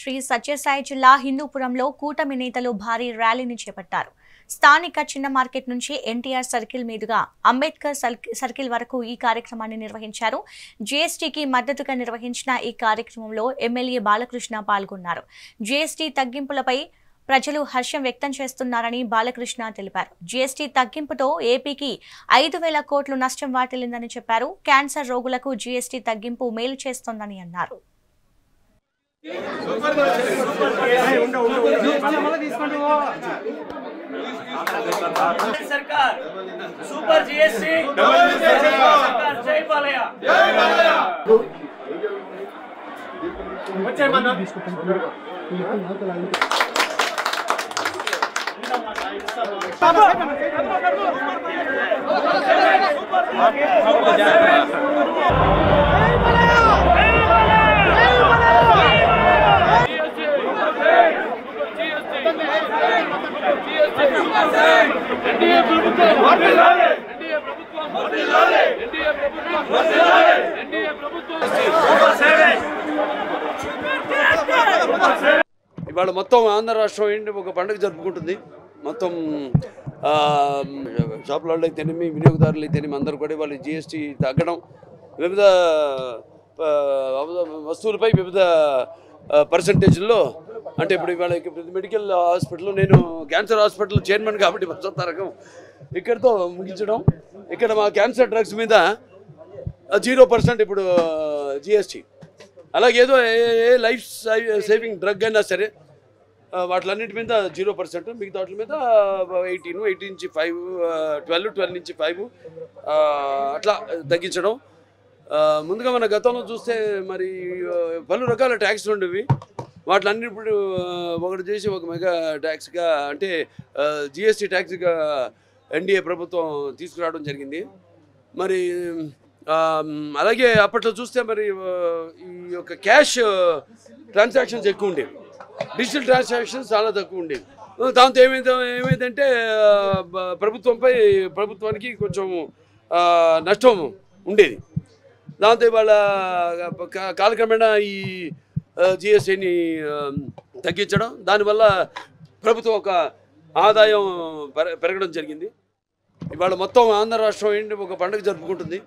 శ్రీ సత్యసాయి జిల్లా హిందూపురంలో కూటమి నేతలు భారీ ర్యాలీని చేపట్టారు. స్థానిక చిన్న మార్కెట్ నుంచి ఎన్టీఆర్ సర్కిల్ మీదుగా అంబేద్కర్ సర్కిల్ వరకు ఈ కార్యక్రమాన్ని నిర్వహించారు. జీఎస్టీకి మద్దతుగా నిర్వహించిన ఈ కార్యక్రమంలో ఎమ్మెల్యే బాలకృష్ణ పాల్గొన్నారు. జీఎస్టీ తగ్గింపులపై ప్రజలు హర్షం వ్యక్తం చేస్తున్నారని బాలకృష్ణ తెలిపారు. జీఎస్టీ తగ్గింపుతో ఏపీకి 5,000 కోట్లు నష్టం వాటిల్లిందని చెప్పారు. క్యాన్సర్ రోగులకు జీఎస్టీ తగ్గింపు మేలు చేస్తోందని అన్నారు. सरकार सुपर जीएसटी सरकार जय बालया ఇవాళ మొత్తం ఆంధ్ర రాష్ట్రం ఏంటి ఒక పండుగ జరుపుకుంటుంది. మొత్తం షాపులలో అయితేనేమి వినియోగదారులు అయితేనేమి అందరూ కూడా వాళ్ళు జీఎస్టీ తగ్గడం, వివిధ వస్తువులపై వివిధ పర్సంటేజ్లో, అంటే ఇప్పుడు ఇవాళ మెడికల్ హాస్పిటల్, నేను క్యాన్సర్ హాస్పిటల్ చైర్మన్ కాబట్టి వసంత రకం ఇక్కడితో ముగించడం. ఇక్కడ మా క్యాన్సర్ డ్రగ్స్ మీద 0% ఇప్పుడు జిఎస్టీ. అలాగే ఏదో ఏ లైఫ్ సేవింగ్ డ్రగ్ అయినా సరే వాటిలన్నిటి మీద 0%, మిగతా వాటి మీద 18 నుంచి 5, 12 నుంచి 5 అట్లా తగ్గించడం. ముందుగా మన గతంలో చూస్తే మరి పలు రకాల ట్యాక్స్లు ఉండేవి. వాటిలన్నీ ఇప్పుడు ఒకటి చేసి ఒక మెగా ట్యాక్స్గా, అంటే జిఎస్టీ ట్యాక్స్గా ఎన్డీఏ ప్రభుత్వం తీసుకురావడం జరిగింది. మరి అలాగే అప్పట్లో చూస్తే మరి ఈ యొక్క క్యాష్ ట్రాన్సాక్షన్స్ ఎక్కువ ఉండేవి, డిజిటల్ ట్రాన్సాక్షన్స్ చాలా తక్కువ ఉండేవి. దాంతో ఏమైందంటే ప్రభుత్వానికి కొంచెం నష్టం ఉండేది. దాంతో ఇవాళ కాలక్రమేణా ఈ జిఎస్టీని తగ్గించడం, దానివల్ల ప్రభుత్వం ఒక ఆదాయం పెరగడం జరిగింది. ఇవాళ మొత్తం ఆంధ్ర రాష్ట్రం ఏంటి ఒక పండుగ జరుపుకుంటుంది.